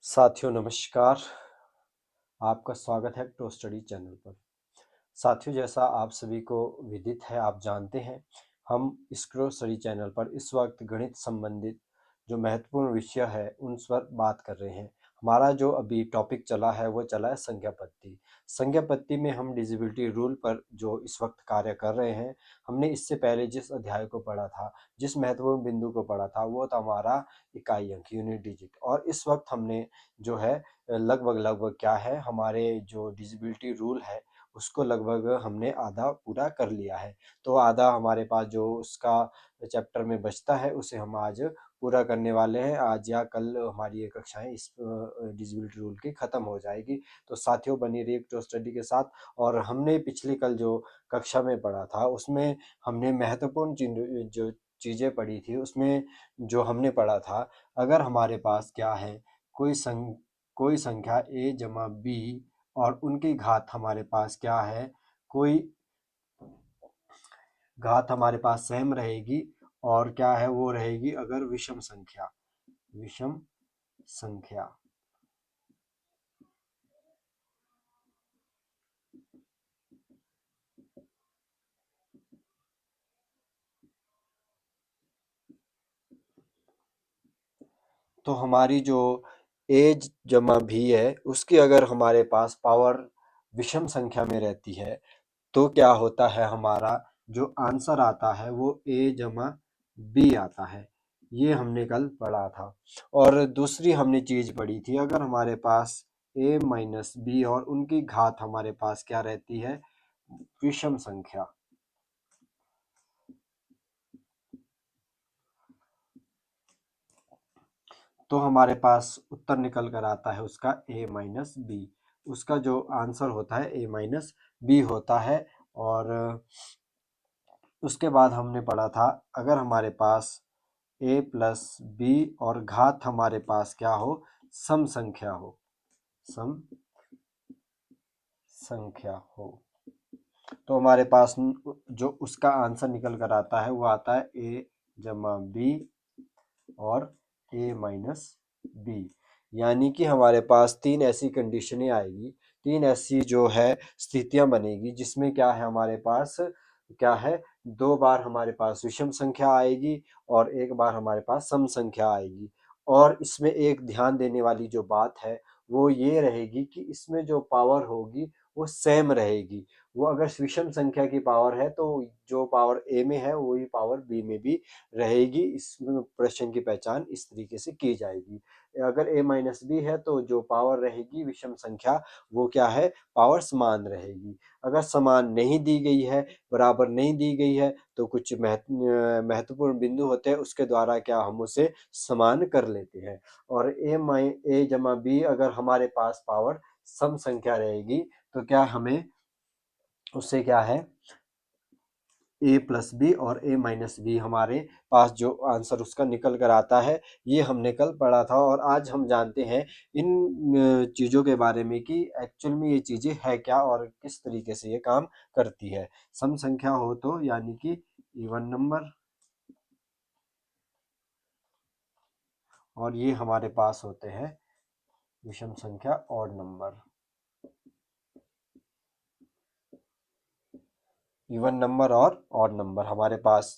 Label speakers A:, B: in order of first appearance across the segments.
A: साथियों नमस्कार। आपका स्वागत है टो स्टडी चैनल पर। साथियों, जैसा आप सभी को विदित है, आप जानते हैं, हम स्क्रो स्टडी चैनल पर इस वक्त गणित संबंधित जो महत्वपूर्ण विषय है उन पर बात कर रहे हैं। हमारा जो अभी टॉपिक चला है वो चला है संख्या पत्ती। संख्या पत्ती में हम डिजिबिलिटी रूल पर जो इस वक्त कार्य कर रहे हैं, हमने इससे पहले जिस अध्याय को पढ़ा था, जिस महत्वपूर्ण बिंदु को पढ़ा था, वो था हमारा इकाई अंक यूनिट डिजिट। और इस वक्त हमने जो है लगभग क्या है, हमारे जो डिजिबिलिटी रूल है उसको लगभग हमने आधा पूरा कर लिया है। तो आधा हमारे पास जो उसका चैप्टर में बचता है उसे हम आज पूरा करने वाले हैं। आज या कल हमारी ये कक्षाएं इस डिजिबिलिटी रूल की ख़त्म हो जाएगी। तो साथियों बनी रहिए टो स्टडी के साथ। और हमने पिछली कल जो कक्षा में पढ़ा था उसमें हमने महत्वपूर्ण जो चीज़ें पढ़ी थी, उसमें जो हमने पढ़ा था, अगर हमारे पास क्या है, कोई संख्या a जमा b और उनकी घात हमारे पास क्या है, कोई घात हमारे पास सेम रहेगी और क्या है वो रहेगी अगर विषम संख्या। तो हमारी जो a जमा b है उसकी अगर हमारे पास पावर विषम संख्या में रहती है तो क्या होता है, हमारा जो आंसर आता है वो a जमा b आता है। ये हमने कल पढ़ा था। और दूसरी हमने चीज पढ़ी थी, अगर हमारे पास a माइनस b और उनकी घात हमारे पास क्या रहती है, विषम संख्या। तो हमारे पास उत्तर निकल कर आता है उसका a माइनस बी। उसका जो आंसर होता है a माइनस बी होता है। और उसके बाद हमने पढ़ा था, अगर हमारे पास a प्लस बी और घात हमारे पास क्या हो, सम संख्या हो, तो हमारे पास जो उसका आंसर निकल कर आता है वो आता है a जमा बी और a माइनस बी। यानी कि हमारे पास तीन ऐसी कंडीशनें आएगी, तीन ऐसी जो है स्थितियां बनेगी जिसमें क्या है, हमारे पास क्या है, दो बार हमारे पास विषम संख्या आएगी और एक बार हमारे पास सम संख्या आएगी। और इसमें एक ध्यान देने वाली जो बात है वो ये रहेगी कि इसमें जो पावर होगी वो सेम रहेगी। वो अगर विषम संख्या की पावर है तो जो पावर ए में है वही पावर बी में भी रहेगी। इस प्रश्न की पहचान इस तरीके से की जाएगी। अगर a माइनस बी है तो जो पावर रहेगी विषम संख्या वो क्या है, पावर समान रहेगी। अगर समान नहीं दी गई है, बराबर नहीं दी गई है, तो कुछ महत्वपूर्ण बिंदु होते हैं उसके द्वारा क्या हम उसे समान कर लेते हैं। और a जमा बी अगर हमारे पास पावर सम संख्या रहेगी तो क्या हमें उससे क्या है, a प्लस बी और a माइनस बी हमारे पास जो आंसर उसका निकल कर आता है, ये हमने कल पढ़ा था। और आज हम जानते हैं इन चीज़ों के बारे में कि एक्चुअल में ये चीज़ें है क्या और किस तरीके से ये काम करती है। सम संख्या हो तो यानी कि इवन नंबर, और ये हमारे पास होते हैं विषम संख्या ऑड नंबर। इवन नंबर और ऑड नंबर हमारे पास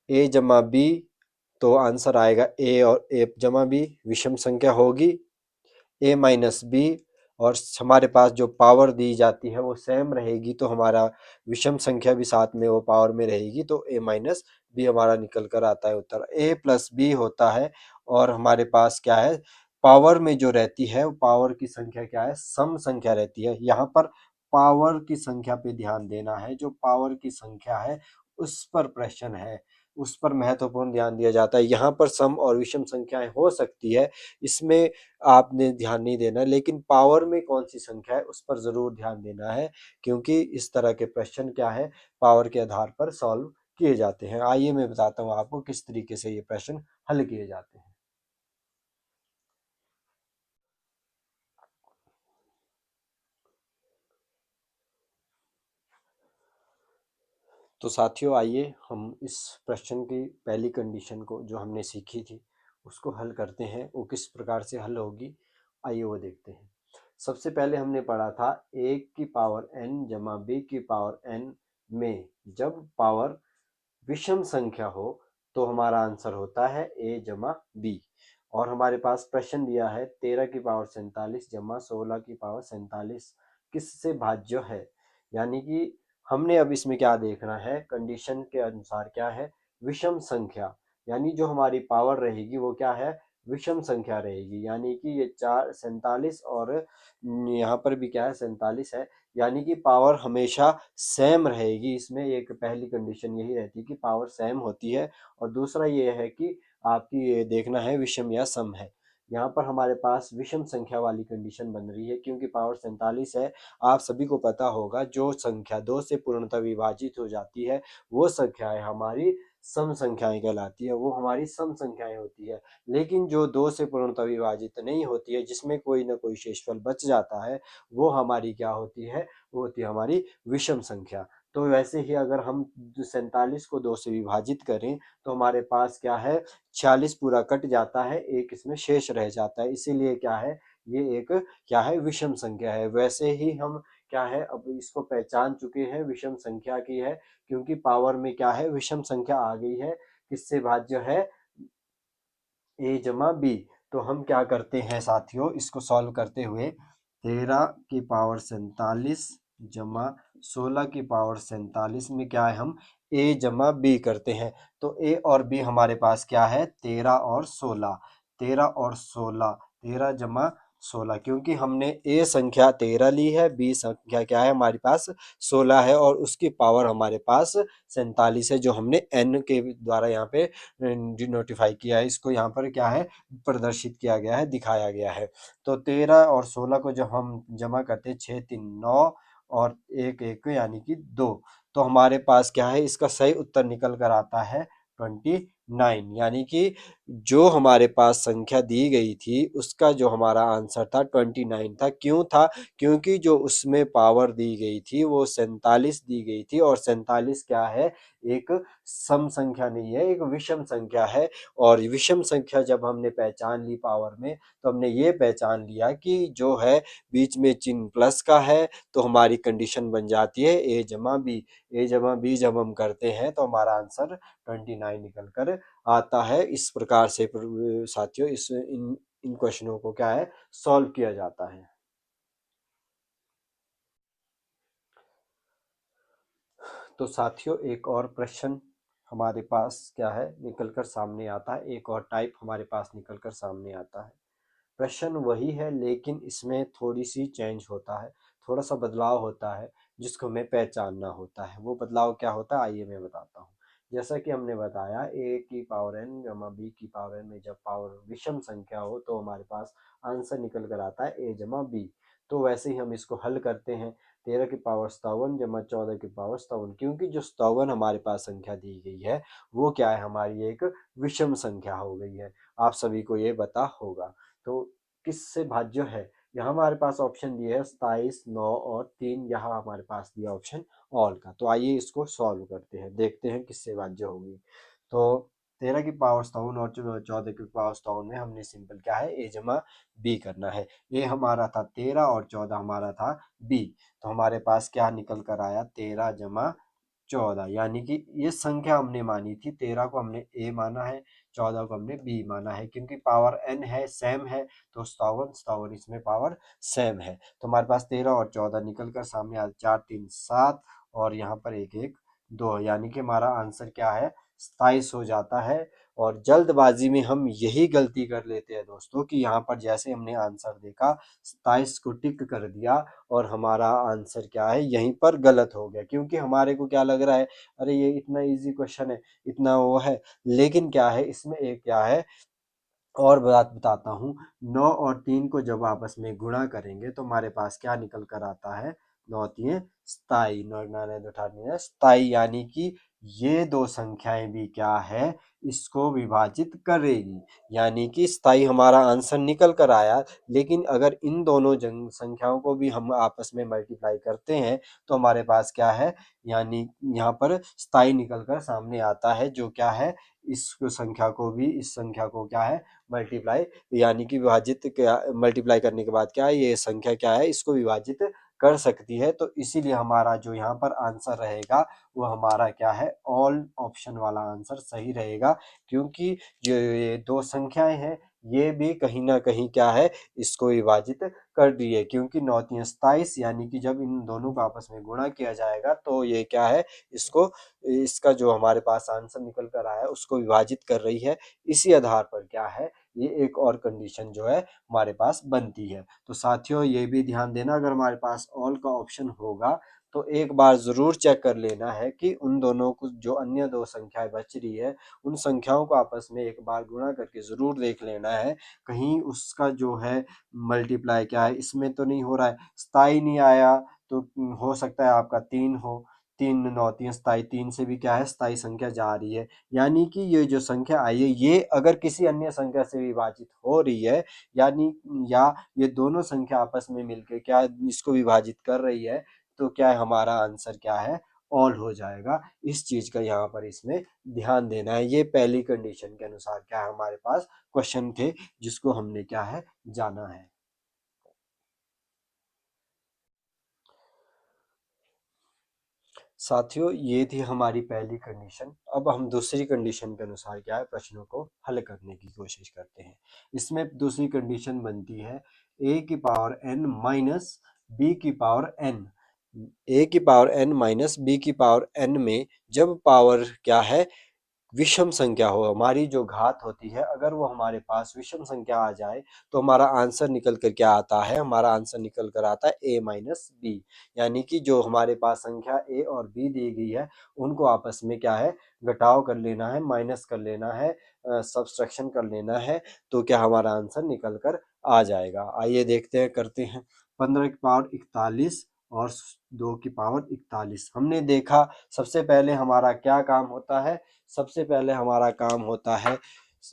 A: a जमा बी, तो आंसर आएगा a और a जमा बी, विषम संख्या होगी a माइनस बी, और हमारे पास जो पावर दी जाती है वो सेम रहेगी तो हमारा विषम संख्या भी साथ में वो पावर में रहेगी, तो a माइनस बी हमारा निकल कर आता है उत्तर। a प्लस बी होता है और हमारे पास क्या है, पावर में जो रहती है वो पावर की संख्या क्या है, सम संख्या रहती है। यहाँ पर पावर की संख्या पे ध्यान देना है, जो पावर की संख्या है उस पर प्रश्न है, उस पर महत्वपूर्ण ध्यान दिया जाता है। यहाँ पर सम और विषम संख्याएं हो सकती है, इसमें आपने ध्यान नहीं देना, लेकिन पावर में कौन सी संख्या है उस पर जरूर ध्यान देना है, क्योंकि इस तरह के प्रश्न क्या है, पावर के आधार पर सॉल्व किए जाते हैं। आइए मैं बताता हूँ आपको किस तरीके से ये प्रश्न हल किए जाते हैं। तो साथियों आइए हम इस प्रश्न की पहली कंडीशन को जो हमने सीखी थी उसको हल करते हैं, वो किस प्रकार से हल होगी आइए वो देखते हैं। सबसे पहले हमने पढ़ा था a की पावर n जमा b की पावर n में जब पावर विषम संख्या हो तो हमारा आंसर होता है a जमा b। और हमारे पास प्रश्न दिया है 13 की पावर 47 जमा 16 की पावर 47 किससे भाज्य है। यानी कि हमने अब इसमें क्या देखना है, कंडीशन के अनुसार क्या है, विषम संख्या, यानी जो हमारी पावर रहेगी वो क्या है, विषम संख्या रहेगी। यानी कि ये 47 और यहाँ पर भी क्या है 47 है, यानी कि पावर हमेशा सेम रहेगी। इसमें एक पहली कंडीशन यही रहती है कि पावर सेम होती है, और दूसरा ये है कि आपकी ये देखना है विषम या सम है। यहाँ पर हमारे पास विषम संख्या वाली कंडीशन बन रही है क्योंकि पावर 47 है। आप सभी को पता होगा जो संख्या 2 से पूर्णतः विभाजित हो जाती है वो संख्याएं हमारी सम संख्याएं कहलाती है, वो हमारी सम संख्याएं होती है। लेकिन जो 2 से पूर्णतः विभाजित नहीं होती है, जिसमें कोई ना कोई शेषफल बच जाता है, वो हमारी क्या होती है, वो होती है हमारी विषम संख्या। तो वैसे ही अगर हम 47 को 2 से विभाजित करें तो हमारे पास क्या है 46 पूरा कट जाता है, एक इसमें शेष रह जाता है, इसीलिए क्या है ये एक क्या है विषम संख्या है। वैसे ही हम क्या है अब इसको पहचान चुके हैं विषम संख्या की है, क्योंकि पावर में क्या है विषम संख्या आ गई है, किससे भाज्य है, a जमा बी। तो हम क्या करते हैं साथियों, इसको सॉल्व करते हुए 13 की पावर 47 जमा 16 की पावर 47 में क्या है हम a जमा बी करते हैं। तो a और b हमारे पास क्या है 13 और 16, 13 और 16, 13 जमा 16, क्योंकि हमने a संख्या 13 ली है, b संख्या क्या है हमारे पास 16 है, और उसकी पावर हमारे पास 47 है, जो हमने n के द्वारा यहाँ पे नोटिफाई किया है। इसको यहाँ पर क्या है प्रदर्शित किया गया है, दिखाया गया है। तो 13 और 16 को जब हम जमा करते हैं 6 3 9 और 1 1 यानी कि 2, तो हमारे पास क्या है इसका सही उत्तर निकल कर आता है 29। यानी कि जो हमारे पास संख्या दी गई थी उसका जो हमारा आंसर था 29 था। क्यों था, क्योंकि जो उसमें पावर दी गई थी वो 47 दी गई थी, और 47 क्या है एक सम संख्या नहीं है, एक विषम संख्या है। और विषम संख्या जब हमने पहचान ली पावर में, तो हमने ये पहचान लिया कि जो है बीच में चिन्ह प्लस का है, तो हमारी कंडीशन बन जाती है a जमा बी। a जमा बी जब हम करते हैं तो हमारा आंसर 29 निकल कर आता है। इस प्रकार से साथियों इन क्वेश्चनों को क्या है सॉल्व किया जाता है। तो साथियों एक और प्रश्न हमारे पास क्या है निकल कर सामने आता है, एक और टाइप हमारे पास निकल कर सामने आता है। प्रश्न वही है लेकिन इसमें थोड़ी सी चेंज होता है, थोड़ा सा बदलाव होता है जिसको हमें पहचानना होता है। वो बदलाव क्या होता है आइए मैं बताता हूँ। जैसा कि हमने बताया a की पावर n जमा b की पावर n में जब पावर विषम संख्या हो तो हमारे पास आंसर निकल कर आता है a जमा b। तो वैसे ही हम इसको हल करते हैं 13 की पावर 57 जमा 14 की पावर 57, क्योंकि जो 57 हमारे पास संख्या दी गई है वो क्या है हमारी एक विषम संख्या हो गई है। आप सभी को ये पता होगा। तो किससे भाज्य है, यहाँ हमारे पास ऑप्शन दिए है 27 9 और 3, यहाँ हमारे पास दिया ऑप्शन ऑल का। तो आइए इसको सॉल्व करते हैं, देखते हैं किससे भाज्य होगी। तो 13 की पावर 57 और 14 की पावर 57 में हमने सिंपल क्या है a जमा बी करना है। a हमारा था 13 और 14 हमारा था b, तो हमारे पास क्या निकल कर आया 13 जमा 14, यानी कि ये संख्या हमने मानी थी, 13 को हमने a माना है, 14 को हमने b माना है, क्योंकि पावर n है सेम है तो 57 इसमें पावर सेम है। तो हमारे पास 13 और 14 निकल कर सामने आ 4 3 7 और यहाँ पर 1 1 2, यानी कि हमारा आंसर क्या है 27 हो जाता है। और जल्दबाजी में हम यही गलती कर लेते हैं दोस्तों कि यहाँ पर जैसे हमने आंसर देखा 27 को टिक कर दिया और हमारा आंसर क्या है यहीं पर गलत हो गया, क्योंकि हमारे को क्या लग रहा है अरे ये इतना इजी क्वेश्चन है, इतना वो है। लेकिन क्या है इसमें एक क्या है और बात बताता हूँ, 9 और 3 को जब आपस में गुणा करेंगे तो हमारे पास क्या निकल कर आता है 9 3 27, 9 9 2 27, यानी कि ये दो संख्याएं भी क्या है इसको विभाजित करेगी, यानी कि 27 हमारा आंसर निकल कर आया। लेकिन अगर इन दोनों संख्याओं को भी हम आपस में मल्टीप्लाई करते हैं तो हमारे पास क्या है, यानी यहाँ पर 27 निकल कर सामने आता है, जो क्या है इस संख्या को भी इस संख्या को क्या है मल्टीप्लाई यानी कि विभाजित क्या मल्टीप्लाई करने के बाद क्या है ये संख्या क्या है इसको विभाजित कर सकती है। तो इसीलिए हमारा जो यहाँ पर आंसर रहेगा वो हमारा क्या है ऑल ऑप्शन वाला आंसर सही रहेगा, क्योंकि जो ये दो संख्याएं हैं ये भी कहीं ना कहीं क्या है इसको विभाजित कर दिए, क्योंकि 9 3 27 यानी कि जब इन दोनों को आपस में गुणा किया जाएगा तो ये क्या है इसको इसका जो हमारे पास आंसर निकल कर आया है उसको विभाजित कर रही है। इसी आधार पर क्या है ये एक और कंडीशन जो है हमारे पास बनती है। तो साथियों ये भी ध्यान देना, अगर हमारे पास ऑल का ऑप्शन होगा तो एक बार जरूर चेक कर लेना है कि उन दोनों को जो अन्य दो संख्याएं बच रही है उन संख्याओं को आपस में एक बार गुणा करके जरूर देख लेना है, कहीं उसका जो है मल्टीप्लाई क्या है इसमें तो नहीं हो रहा है, 27 नहीं आया तो हो सकता है आपका 3 हो, 3 9 3 27, 3 से भी क्या है स्थायी संख्या जा रही है, यानी कि ये जो संख्या आई है ये अगर किसी अन्य संख्या से विभाजित हो रही है यानी या ये दोनों संख्या आपस में मिलकर क्या इसको विभाजित कर रही है तो क्या है हमारा आंसर क्या है ऑल हो जाएगा। इस चीज का यहाँ पर इसमें ध्यान देना है। ये पहली कंडीशन के अनुसार क्या है हमारे पास क्वेश्चन थे जिसको हमने क्या है जाना है। साथियों ये थी हमारी पहली कंडीशन। अब हम दूसरी कंडीशन के अनुसार क्या है प्रश्नों को हल करने की कोशिश करते हैं। इसमें दूसरी कंडीशन बनती है a की पावर n माइनस बी की पावर n। a की पावर n माइनस बी की पावर n में जब पावर क्या है विषम संख्या हो, हमारी जो घात होती है अगर वो हमारे पास विषम संख्या आ जाए तो हमारा आंसर निकल कर क्या आता है, हमारा आंसर निकल कर आता है a माइनस बी, यानी कि जो हमारे पास संख्या a और b दी गई है उनको आपस में क्या है घटाव कर लेना है, माइनस कर लेना है, सब्सट्रैक्शन कर लेना है, तो क्या हमारा आंसर निकल कर आ जाएगा। आइए देखते हैं करते हैं। 15 की पावर 41 और 2 की पावर 41 हमने देखा। सबसे पहले हमारा क्या काम होता है, सबसे पहले हमारा काम होता है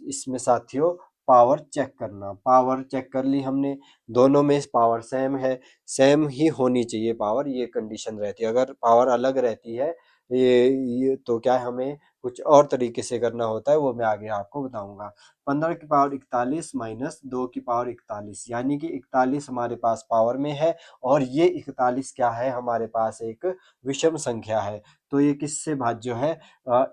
A: इसमें साथियों पावर चेक करना। पावर चेक कर ली हमने, दोनों में पावर सेम है, सेम ही होनी चाहिए पावर, ये कंडीशन रहती है। अगर पावर अलग रहती है ये तो क्या है हमें कुछ और तरीके से करना होता है, वो मैं आगे आपको बताऊंगा। 15 की पावर 41 माइनस 2 की पावर 41 यानी कि 41 हमारे पास पावर में है और ये 41 क्या है हमारे पास एक विषम संख्या है। तो ये किससे भाज्य है,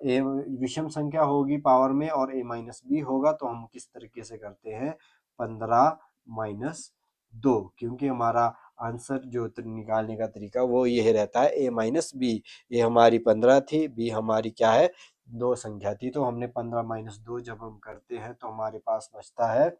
A: ए विषम संख्या होगी पावर में और a माइनस बी होगा, तो हम किस तरीके से करते हैं 15 माइनस 2, क्योंकि हमारा आंसर जो निकालने का तरीका वो ये रहता है a माइनस बी। ये हमारी 15 थी, b हमारी क्या है 2 संख्या थी, तो हमने 15 माइनस 2 जब हम करते हैं तो हमारे पास बचता है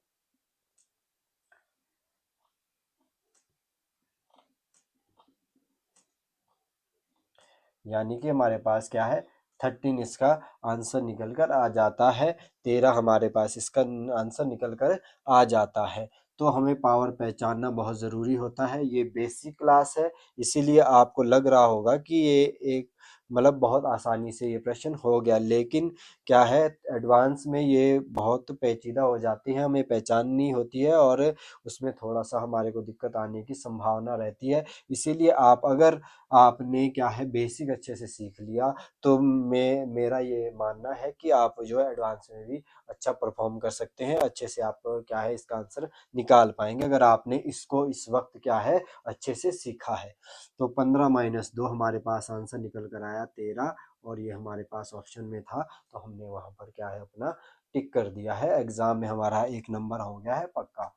A: यानी कि हमारे पास क्या है 13 इसका आंसर निकल कर आ जाता है। 13 हमारे पास इसका आंसर निकल कर आ जाता है। तो हमें पावर पहचानना बहुत ज़रूरी होता है। ये बेसिक क्लास है, इसीलिए आपको लग रहा होगा कि ये एक मतलब बहुत आसानी से ये प्रश्न हो गया, लेकिन क्या है एडवांस में ये बहुत पेचीदा हो जाती है, हमें पहचाननी होती है और उसमें थोड़ा सा हमारे को दिक्कत आने की संभावना रहती है। इसीलिए आप अगर आपने क्या है बेसिक अच्छे से सीख लिया तो मेरा ये मानना है कि आप जो है एडवांस में भी अच्छा परफॉर्म कर सकते हैं, अच्छे से आप क्या है इसका आंसर निकाल पाएंगे अगर आपने इसको इस वक्त क्या है अच्छे से सीखा है। तो 15 माइनस 2 हमारे पास आंसर निकल कर आया 13 और ये हमारे पास ऑप्शन में था तो हमने वहां पर क्या है अपना टिक कर दिया है। एग्जाम में हमारा 1 नंबर हो गया है पक्का।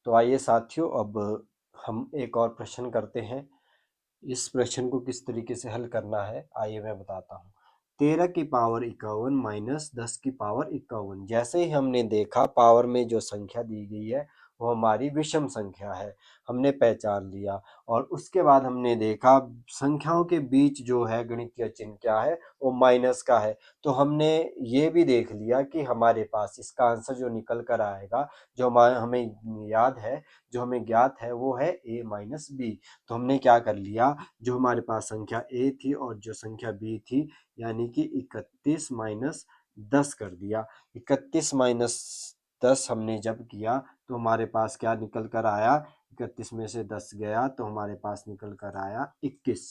A: तो आइए साथियों अब हम एक और प्रश्न करते हैं। इस प्रश्न को किस तरीके से हल करना है आइए मैं बताता हूँ। 13 की पावर 51 माइनस 10 की पावर 51, जैसे ही हमने देखा पावर में जो संख्या दी गई है वो हमारी विषम संख्या है, हमने पहचान लिया। और उसके बाद हमने देखा संख्याओं के बीच जो है गणितीय चिन्ह क्या है वो माइनस का है, तो हमने ये भी देख लिया कि हमारे पास इसका आंसर जो निकल कर आएगा जो हमें याद है जो हमें ज्ञात है वो है a माइनस बी। तो हमने क्या कर लिया, जो हमारे पास संख्या a थी और जो संख्या b थी यानी कि 31 माइनस 10 कर दिया। 31 माइनस 10 हमने जब किया तो हमारे पास क्या निकल कर आया 31 में से 10 गया तो हमारे पास निकल कर आया 21।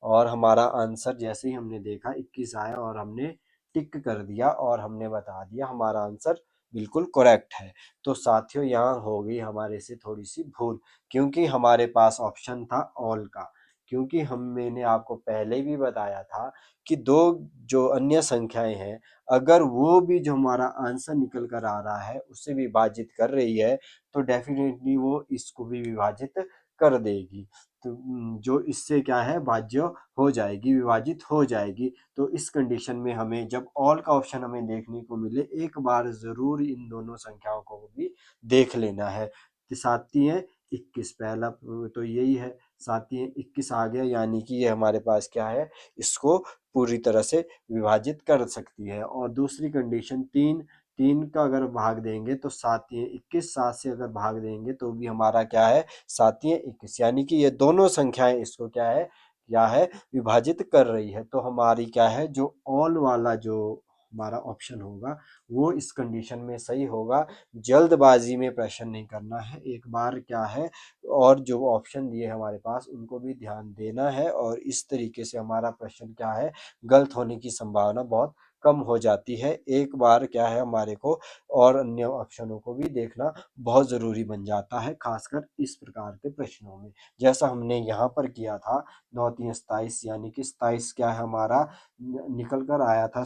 A: और हमारा आंसर जैसे ही हमने देखा 21 आया और हमने टिक कर दिया और हमने बता दिया हमारा आंसर बिल्कुल करेक्ट है। तो साथियों यहाँ हो गई हमारे से थोड़ी सी भूल, क्योंकि हमारे पास ऑप्शन था ऑल का। क्योंकि मैंने आपको पहले भी बताया था कि दो जो अन्य संख्याएं हैं, अगर वो भी जो हमारा आंसर निकल कर आ रहा है उससे विभाजित कर रही है तो डेफिनेटली वो इसको भी विभाजित कर देगी। तो जो इससे क्या है, भाज्य हो जाएगी, विभाजित हो जाएगी। तो इस कंडीशन में हमें जब ऑल का ऑप्शन हमें देखने को मिले, एक बार जरूर इन दोनों संख्याओं को भी देख लेना है। साती है 21, पहला तो यही है, साती है 21 आ गया, यानी कि ये हमारे पास क्या है, इसको पूरी तरह से विभाजित कर सकती है। और दूसरी कंडीशन 3, 3 का अगर भाग देंगे तो 7 है 21, 7 से अगर भाग देंगे तो भी हमारा क्या है, 7 है 21, यानी कि ये दोनों संख्याएं इसको क्या है विभाजित कर रही है। तो हमारी क्या है, जो ऑल वाला जो हमारा ऑप्शन होगा वो इस कंडीशन में सही होगा। जल्दबाजी में प्रश्न नहीं करना है, एक बार क्या है, और जो ऑप्शन दिए हमारे पास उनको भी ध्यान देना है, और इस तरीके से हमारा प्रश्न क्या है, गलत होने की संभावना बहुत कम हो जाती है। एक बार क्या है हमारे को और अन्य ऑप्शनों को भी देखना बहुत जरूरी बन जाता है, खासकर इस प्रकार के प्रश्नों में, जैसा हमने यहाँ पर किया था। 9 3 27, यानी कि 27 क्या है हमारा निकल कर आया था।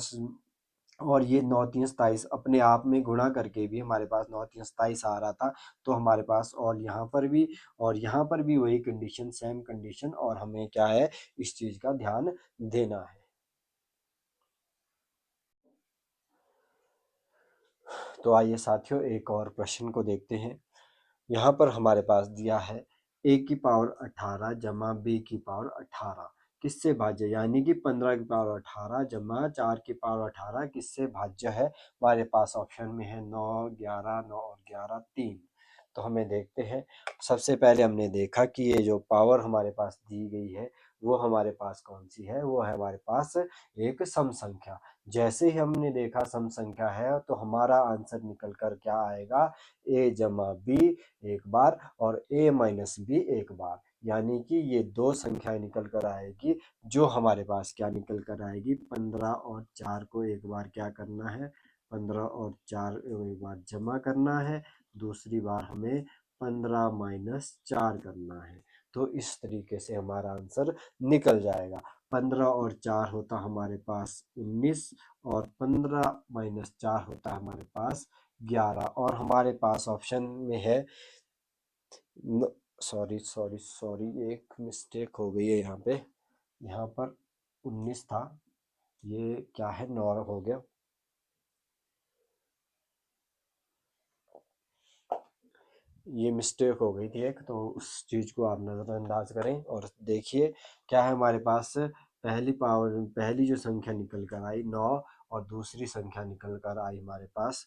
A: और ये 9 3 27 अपने आप में गुणा करके भी हमारे पास 9 3 27 आ रहा था। तो हमारे पास और यहाँ पर भी और यहाँ पर भी वही कंडीशन, सेम कंडीशन, और हमें क्या है इस चीज का ध्यान देना है। तो आइए साथियों एक और प्रश्न को देखते हैं। यहाँ पर हमारे पास दिया है a की पावर 18 जमा b की पावर 18 किससे भाज्य, यानी कि 15 की पावर 18 जमा 4 की पावर 18 किससे भाज्य है। हमारे पास ऑप्शन में है 9 11 9 और 11 3। तो हमें देखते हैं। सबसे पहले हमने देखा कि ये जो पावर हमारे पास दी गई है वो हमारे पास कौन सी है, वो है हमारे पास एक सम संख्या। जैसे ही हमने देखा सम संख्या है तो हमारा आंसर निकल कर क्या आएगा, a जमा b एक बार और a माइनस b एक बार, यानी कि ये दो संख्याएं निकल कर आएगी। जो हमारे पास क्या निकल कर आएगी, 15 और 4 को एक बार क्या करना है, 15 और 4 एक बार जमा करना है, दूसरी बार हमें 15 माइनस 4 करना है। तो इस तरीके से हमारा आंसर निकल जाएगा। 15 और 4 होता हमारे पास 19 और 15 माइनस 4 होता है हमारे पास 11। और हमारे पास ऑप्शन में है, सॉरी सॉरी सॉरी, एक मिस्टेक हो गई है यहाँ पे, यहाँ पर 19 था, ये क्या है 9 हो गया। ये मिस्टेक हो गई थी एक, तो उस चीज को आप नजरअंदाज करें और देखिए क्या है हमारे पास। पहली जो संख्या निकल कर आई 9 और दूसरी संख्या निकल कर आई हमारे पास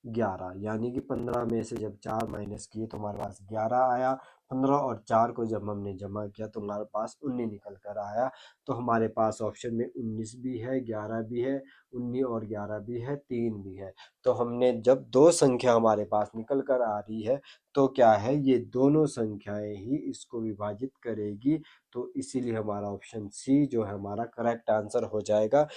A: 11, यानी कि 15 में से जब 4 माइनस किए तो हमारे पास 11 आया। 15 और 4 को जब हमने जमा किया तो हमारे पास 19 निकल कर आया। तो हमारे पास ऑप्शन में 19 भी है, 11 भी है, 19 और 11 भी है, 3 भी है। तो हमने जब दो संख्या हमारे पास निकल कर आ रही है तो क्या है, ये दोनों संख्याएं ही इसको विभाजित करेगी। तो इसीलिए हमारा ऑप्शन सी जो है हमारा करेक्ट आंसर हो जाएगा।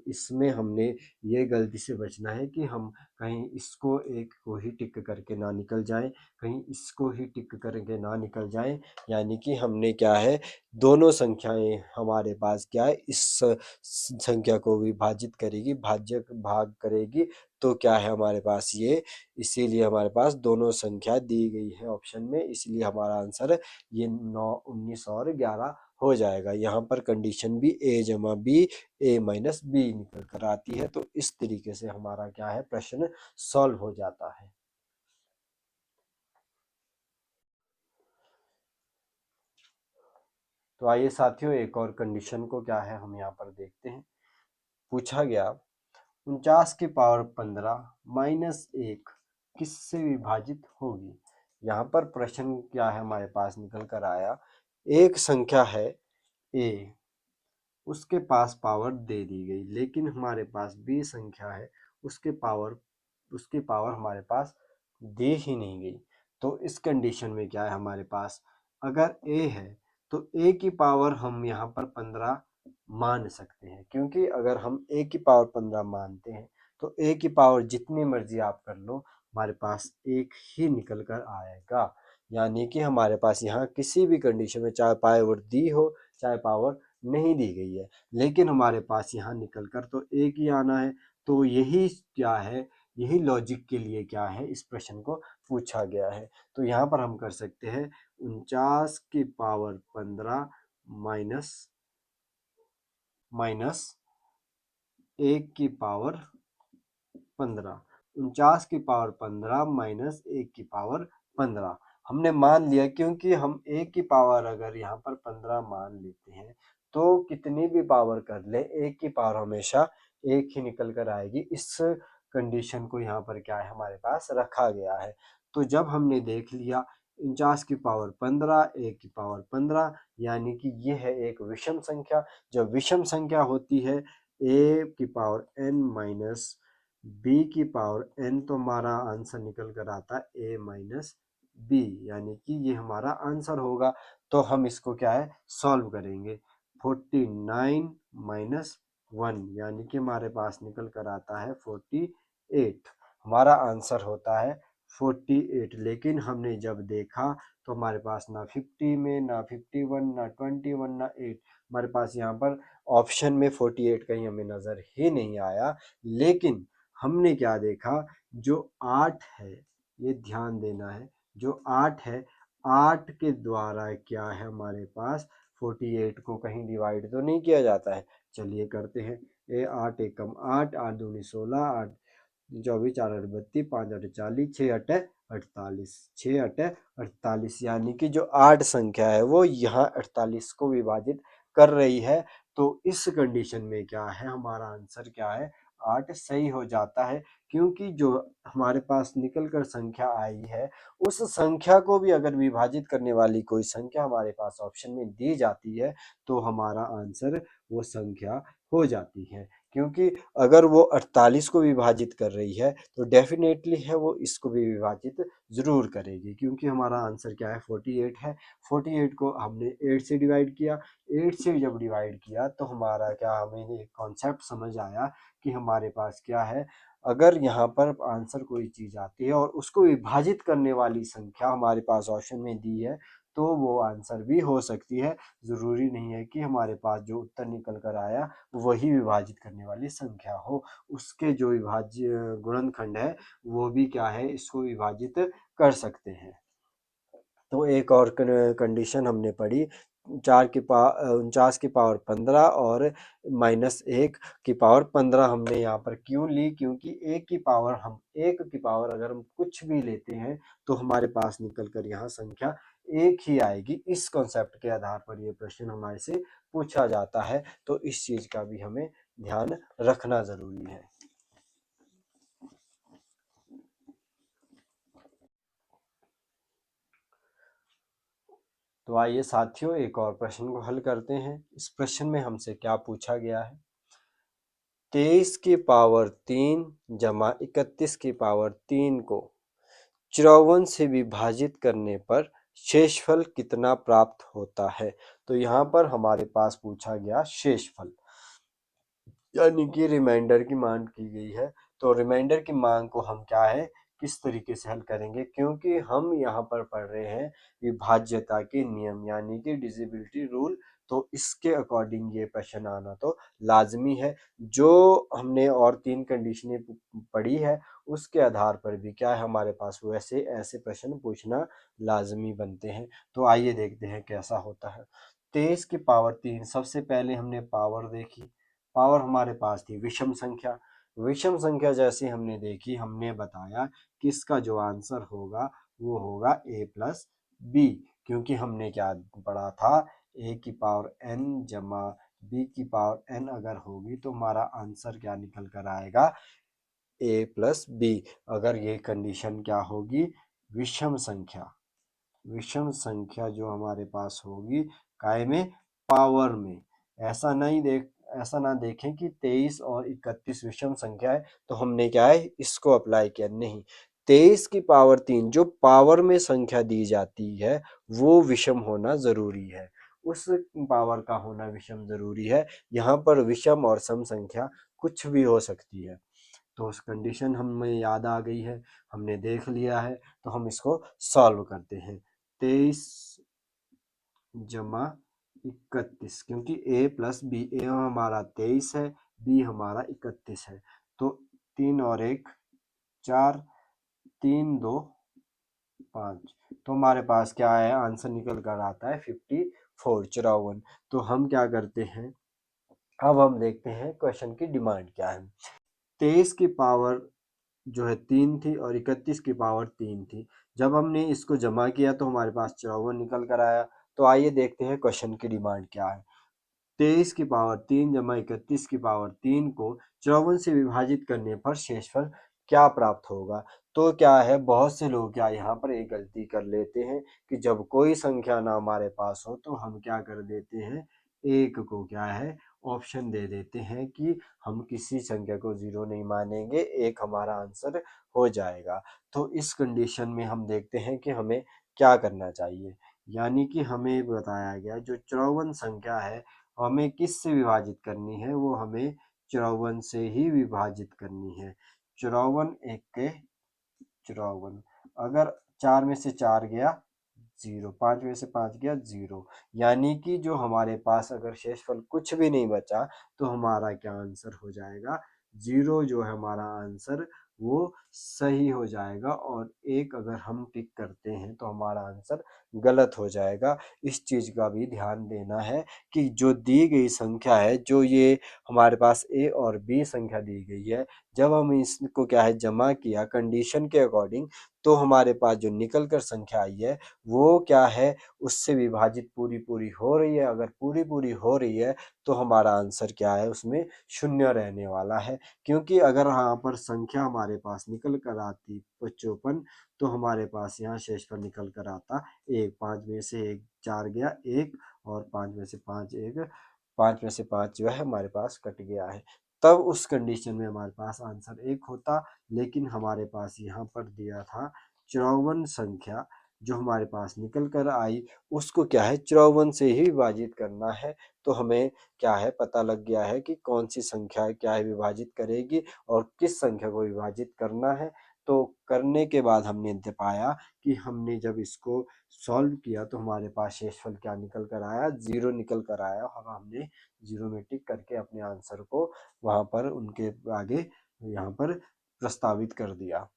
A: इसमें हमने ये गलती से बचना है कि हम कहीं इसको एक को ही टिक करके ना निकल जाए, कहीं इसको ही टिक करके ना निकल जाए, यानी कि हमने क्या है, दोनों संख्याएं हमारे पास क्या है इस संख्या को विभाजित करेगी, भाज्य भाग करेगी। तो क्या है हमारे पास ये, इसीलिए हमारे पास दोनों संख्या दी गई है ऑप्शन में, इसलिए हमारा आंसर ये 9 19 और 11 हो जाएगा। यहाँ पर कंडीशन भी a जमा बी a माइनस बी निकल कर आती है। तो इस तरीके से हमारा क्या है प्रश्न सॉल्व हो जाता है। तो आइए साथियों एक और कंडीशन को क्या है हम यहाँ पर देखते हैं। पूछा गया 49 की पावर 15 माइनस 1 किससे विभाजित होगी। यहाँ पर प्रश्न क्या है हमारे पास निकल कर आया, एक संख्या है a, उसके पास पावर दे दी गई, लेकिन हमारे पास बी संख्या है उसके पावर हमारे पास दे ही नहीं गई। तो इस कंडीशन में क्या है हमारे पास, अगर a है तो a की पावर हम यहाँ पर 15 मान सकते हैं, क्योंकि अगर हम a की पावर 15 मानते हैं तो a की पावर जितनी मर्जी आप कर लो, हमारे पास एक ही निकल कर आएगा। यानी कि हमारे पास यहाँ किसी भी कंडीशन में चाहे पावर दी हो चाहे पावर नहीं दी गई है, लेकिन हमारे पास यहाँ निकल कर तो एक ही आना है। तो यही क्या है, यही लॉजिक के लिए क्या है इस प्रश्न को पूछा गया है। तो यहाँ पर हम कर सकते हैं 49 की पावर 15 माइनस 1 की पावर 15, 49 की पावर 15 माइनस 1 की पावर 15 हमने मान लिया, क्योंकि हम 1 की पावर अगर यहाँ पर 15 मान लेते हैं तो कितनी भी पावर कर ले 1 की पावर हमेशा 1 ही निकल कर आएगी। इस कंडीशन को यहाँ पर क्या है हमारे पास रखा गया है। तो जब हमने देख लिया 49 की पावर 15 1 की पावर 15, यानी कि ये है एक विषम संख्या। जब विषम संख्या होती है a की पावर n माइनस b की पावर n, तो हमारा आंसर निकल कर आता है a माइनस बी, यानी कि ये हमारा आंसर होगा। तो हम इसको क्या है सॉल्व करेंगे। 49 माइनस 1 यानी कि हमारे पास निकल कर आता है 48, हमारा आंसर होता है 48। लेकिन हमने जब देखा तो हमारे पास ना 50 में, ना 51, ना 21, ना 8, हमारे पास यहाँ पर ऑप्शन में 48 कहीं हमें नज़र ही नहीं आया। लेकिन हमने क्या देखा, जो 8 है, ये ध्यान देना है, जो 8 है, 8 के द्वारा क्या है हमारे पास 48 को कहीं डिवाइड तो नहीं किया जाता है। चलिए करते हैं। 8 एकम 8, 8 दूनी 16, 8 24, 4 8 32, 5 8 40, 6 8 48, 6 8 48, यानी कि जो 8 संख्या है वो यहाँ 48 को विभाजित कर रही है। तो इस कंडीशन में क्या है हमारा आंसर क्या है, 8 सही हो जाता है। क्योंकि जो हमारे पास निकल कर संख्या आई है उस संख्या को भी अगर विभाजित करने वाली कोई संख्या हमारे पास ऑप्शन में दी जाती है तो हमारा आंसर वो संख्या हो जाती है। क्योंकि अगर वो 48 को विभाजित कर रही है तो डेफिनेटली है वो इसको भी विभाजित जरूर करेगी, क्योंकि हमारा आंसर क्या है 48 है। 48 को हमने 8 से डिवाइड किया, 8 से जब डिवाइड किया तो हमारा क्या, हमें एक कॉन्सेप्ट समझ आया कि हमारे पास क्या है, अगर यहाँ पर आंसर कोई चीज़ आती है और उसको विभाजित करने वाली संख्या हमारे पास ऑप्शन में दी है तो वो आंसर भी हो सकती है। ज़रूरी नहीं है कि हमारे पास जो उत्तर निकल कर आया वही विभाजित करने वाली संख्या हो, उसके जो विभाज्य गुणनखंड है वो भी क्या है इसको विभाजित कर सकते हैं। तो एक और कंडीशन हमने पढ़ी, 49 की पावर 15 और माइनस 1 की पावर 15 हमने यहाँ पर क्यों ली, क्योंकि एक की पावर, हम एक की पावर अगर हम कुछ भी लेते हैं तो हमारे पास निकल कर यहाँ संख्या एक ही आएगी। इस कॉन्सेप्ट के आधार पर ये प्रश्न हमारे से पूछा जाता है, तो इस चीज का भी हमें ध्यान रखना जरूरी है। तो आइए साथियों एक और प्रश्न को हल करते हैं। इस प्रश्न में हमसे क्या पूछा गया है, 23 की पावर 3 जमा 31 की पावर 3 को 54 से विभाजित करने पर शेषफल कितना प्राप्त होता है। तो यहाँ पर हमारे पास पूछा गया शेषफल, यानी कि रिमाइंडर की मांग की गई है। तो रिमाइंडर की मांग को हम क्या है किस तरीके से हल करेंगे, क्योंकि हम यहाँ पर पढ़ रहे हैं विभाज्यता के नियम यानी कि डिविजिबिलिटी रूल, तो इसके अकॉर्डिंग ये प्रश्न आना तो लाजमी है। जो हमने और 3 कंडीशनें पढ़ी है उसके आधार पर भी क्या है हमारे पास वैसे ऐसे प्रश्न पूछना लाजमी बनते हैं। तो आइए देखते हैं कैसा होता है। 23 की पावर 3, सबसे पहले हमने पावर देखी, पावर हमारे पास थी विषम संख्या। विषम संख्या जैसे हमने देखी, हमने बताया कि इसका जो आंसर होगा वो होगा a प्लस बी, क्योंकि हमने क्या पढ़ा था, a की पावर n जमा b की पावर n अगर होगी तो हमारा आंसर क्या निकल कर आएगा a प्लस बी। अगर ये कंडीशन क्या होगी, विषम संख्या, विषम संख्या जो हमारे पास होगी काय में, पावर में। ऐसा नहीं देख ऐसा ना देखें कि 23 और 31 विषम संख्या है तो हमने क्या है इसको अप्लाई किया, नहीं, 23 की पावर 3 जो पावर में संख्या दी जाती है वो विषम होना जरूरी है, उस पावर का होना विषम जरूरी है। यहाँ पर विषम और सम संख्या कुछ भी हो सकती है। तो उस कंडीशन हमें याद आ गई है, हमने देख लिया है, तो हम इसको सॉल्व करते हैं। 23 जमा 31, क्योंकि a प्लस बी, ए हमारा 23 है, बी हमारा 31 है, तो 3 और 1 4, 3 2 5, तो हमारे पास क्या है आंसर निकल कर आता है 54, 54। तो हम क्या करते हैं, अब हम देखते हैं क्वेश्चन की डिमांड क्या है। 23 की पावर जो है 3 थी और 31 की पावर 3 थी। जब हमने इसको जमा किया तो हमारे पास 54 निकल कर आया। तो आइए देखते हैं क्वेश्चन की डिमांड क्या है। 23 की पावर 3 जमा 31 की पावर 3 को 54 से विभाजित करने पर शेषफल क्या प्राप्त होगा। तो क्या है, बहुत से लोग क्या यहाँ पर एक गलती कर लेते हैं कि जब कोई संख्या ना हमारे पास हो तो हम क्या कर देते हैं, एक को क्या है ऑप्शन दे देते हैं कि हम किसी संख्या को जीरो नहीं मानेंगे, एक हमारा आंसर हो जाएगा। तो इस कंडीशन में हम देखते हैं कि हमें क्या करना चाहिए। यानी कि हमें बताया गया जो 54 संख्या है हमें किस से विभाजित करनी है, वो हमें 54 से ही विभाजित करनी है। 54 एक के 54, अगर 4 में से 4 गया 0, 5 में से 5 गया 0, यानी कि जो हमारे पास अगर शेषफल कुछ भी नहीं बचा तो हमारा क्या आंसर हो जाएगा, 0 जो है हमारा आंसर वो सही हो जाएगा, और एक अगर हम टिक करते हैं तो हमारा आंसर गलत हो जाएगा। इस चीज का भी ध्यान देना है कि जो दी गई संख्या है, जो ये हमारे पास ए और बी संख्या दी गई है, जब हम इसको क्या है जमा किया कंडीशन के अकॉर्डिंग, तो हमारे पास जो निकल कर संख्या आई है वो क्या है उससे विभाजित पूरी पूरी हो रही है। अगर पूरी पूरी हो रही है तो हमारा आंसर क्या है उसमें शून्य रहने वाला है, क्योंकि अगर यहाँ पर संख्या हमारे पास निकल कर आती 55 तो हमारे पास यहाँ शेषफल निकल कर आता एक, 5 में से 1 4 गया 1, और 5 में से 5 1, 5 में से 5 जो है हमारे पास कट गया है। तब उस कंडीशन में हमारे पास आंसर 1 होता, लेकिन हमारे पास यहाँ पर दिया था 54 संख्या जो हमारे पास निकल कर आई, उसको क्या है 54 से ही विभाजित करना है। तो हमें क्या है पता लग गया है कि कौन सी संख्या क्या है विभाजित करेगी और किस संख्या को विभाजित करना है। तो करने के बाद हमने पाया कि हमने जब इसको सॉल्व किया तो हमारे पास शेषफल क्या निकल कर आया, 0 निकल कर आया, और हमने 0 में टिक करके अपने आंसर को वहां पर उनके आगे यहाँ पर प्रस्तावित कर दिया।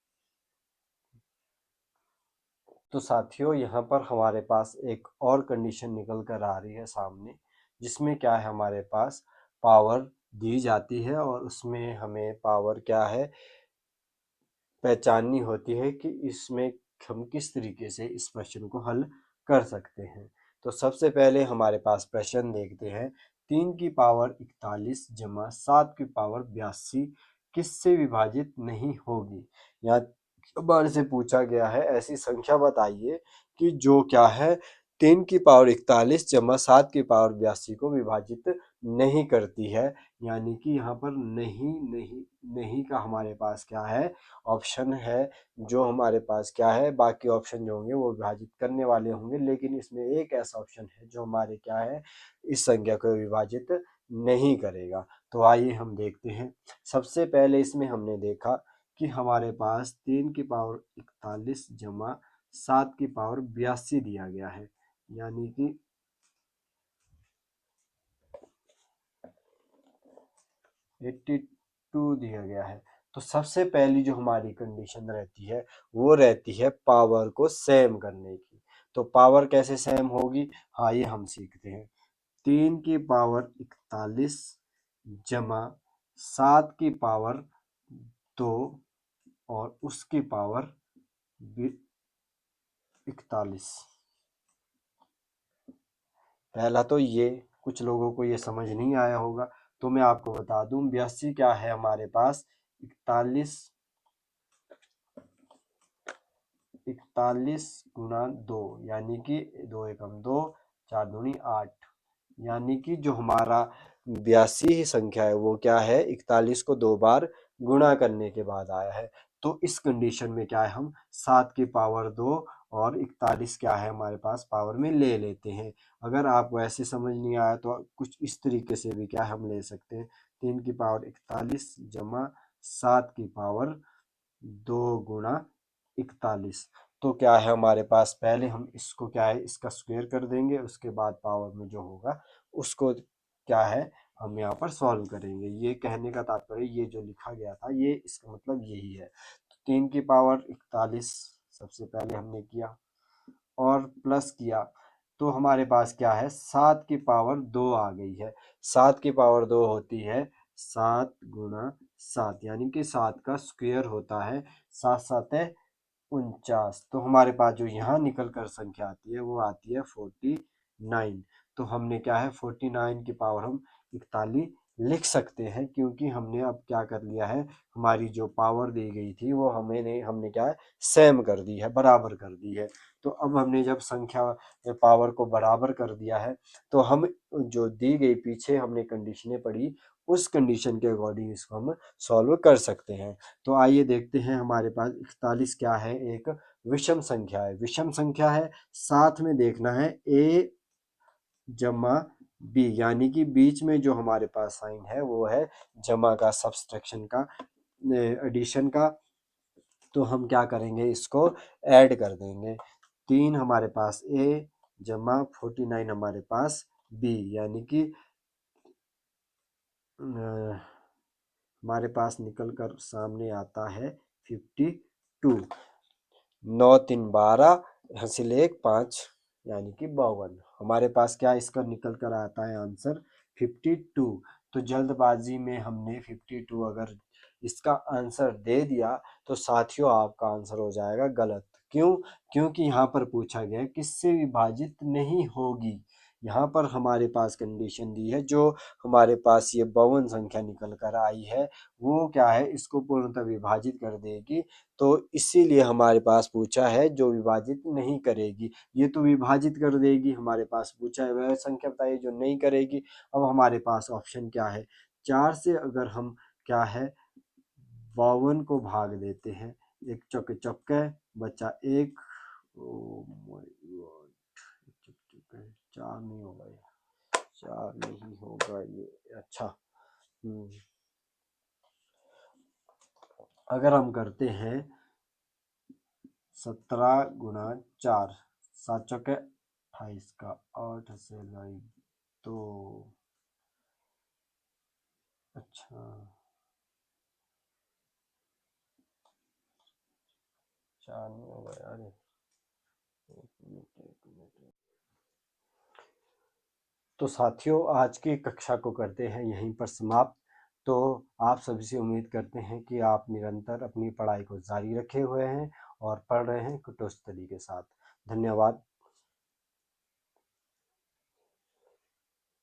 A: तो साथियों यहाँ पर हमारे पास एक और कंडीशन निकल कर आ रही है सामने, जिसमें क्या है हमारे पास पावर दी जाती है और उसमें हमें पावर क्या है पहचाननी होती है कि इसमें हम किस तरीके से इस प्रश्न को हल कर सकते हैं। तो सबसे पहले हमारे पास प्रश्न देखते हैं, 3 की पावर 41 जमा 7 की पावर 82 किससे विभाजित नहीं होगी। यहाँ हमारे से पूछा गया है ऐसी संख्या बताइए कि जो क्या है 3 की पावर 41 जमा 7 की पावर 82 को विभाजित नहीं करती है। यानी कि यहाँ पर नहीं नहीं नहीं का हमारे पास क्या है ऑप्शन है, जो हमारे पास क्या है बाकी ऑप्शन जो होंगे वो विभाजित करने वाले होंगे, लेकिन इसमें एक ऐसा ऑप्शन है जो हमारे क्या है इस संख्या को विभाजित नहीं करेगा। तो आइए हम देखते हैं। सबसे पहले इसमें हमने देखा कि हमारे पास 3 की पावर 41 जमा 7 की पावर 82 दिया गया है, यानी कि 82 दिया गया है। तो सबसे पहली जो हमारी कंडीशन रहती है वो रहती है पावर को सेम करने की। तो पावर कैसे सेम होगी, हाँ ये हम सीखते हैं। 3 की पावर 41 जमा 7 की पावर 2 और उसकी पावर 41। पहला तो ये कुछ लोगों को ये समझ नहीं आया होगा, तो मैं आपको बता दूं 82 क्या है हमारे पास 41, 41 गुना 2, यानी कि 2 एकम 2, 4 दूनी 8, यानी कि जो हमारा 82 ही संख्या है वो क्या है 41 को 2 बार गुणा करने के बाद आया है। तो इस कंडीशन में क्या है, हम 7 की पावर 2 और 41 क्या है हमारे पास पावर में ले लेते हैं। अगर आपको ऐसे समझ नहीं आया तो कुछ इस तरीके से भी क्या हम ले सकते हैं, 3 की पावर 41 जमा 7 की पावर 2 गुणा 41। तो क्या है हमारे पास, पहले हम इसको क्या है इसका स्क्वायर कर देंगे, उसके बाद पावर में जो होगा उसको क्या है हम यहाँ पर सॉल्व करेंगे। ये कहने का तात्पर्य, ये जो लिखा गया था ये इसका मतलब यही है। तो 3 की पावर 41 सबसे पहले हमने किया और प्लस किया, तो हमारे पास क्या है 7 की पावर 2 आ गई है। 7 की पावर 2 होती है 7 गुणा 7, यानी कि 7 का स्क्वायर होता है 7 7 49। तो हमारे पास जो यहाँ निकल कर संख्या आती है वो आती है 49। तो हमने क्या है 49 की पावर हम 41 लिख सकते हैं, क्योंकि हमने अब क्या कर लिया है, हमारी जो पावर दी गई थी वो हमने क्या है सेम कर दी है, बराबर कर दी है। तो अब हमने जब संख्या पावर को बराबर कर दिया है, तो हम जो दी गई पीछे हमने कंडीशनें पढ़ी, उस कंडीशन के अकॉर्डिंग इसको हम सॉल्व कर सकते हैं। तो आइए देखते हैं, हमारे पास 41 क्या है, एक विषम संख्या है। विषम संख्या है, साथ में देखना है ए जमा बी, यानी कि बीच में जो हमारे पास साइन है वो है जमा का, सब्सट्रैक्शन का, एडिशन का। तो हम क्या करेंगे, इसको ऐड कर देंगे। 3 हमारे पास ए जमा 49 हमारे पास बी, यानी कि हमारे पास निकल कर सामने आता है 52। 9 3 12 हासिल 1 5, यानी कि 52। हमारे पास क्या इसका निकल कर आता है आंसर 52। तो जल्दबाजी में हमने 52 अगर इसका आंसर दे दिया तो साथियों आपका आंसर हो जाएगा गलत। क्यों? क्योंकि यहाँ पर पूछा गया है किससे विभाजित नहीं होगी। यहाँ पर हमारे पास कंडीशन दी है, जो हमारे पास ये 52 संख्या निकल कर आई है वो क्या है इसको पूर्णतः विभाजित कर देगी। तो इसीलिए हमारे पास पूछा है जो विभाजित नहीं करेगी। ये तो विभाजित कर देगी, हमारे पास पूछा है वह संख्या बताइए जो नहीं करेगी। अब हमारे पास ऑप्शन क्या है, 4 से अगर हम क्या है 52 को भाग देते हैं, एक चौके चौके बचा एक, ओ माय गॉड, 4 नहीं होगा ये, 4 नहीं होगा ये, अच्छा। अगर हम करते हैं 17 गुणा 4, 7 चौके 28 का, 8 से लाई 2, अच्छा 4 नहीं होगा यार, एक मिनट। तो साथियों आज की कक्षा को करते हैं यहीं पर समाप्त। तो आप सभी से उम्मीद करते हैं कि आप निरंतर अपनी पढ़ाई को जारी रखे हुए हैं और पढ़ रहे हैं कुटुस्त तरीके के साथ। धन्यवाद।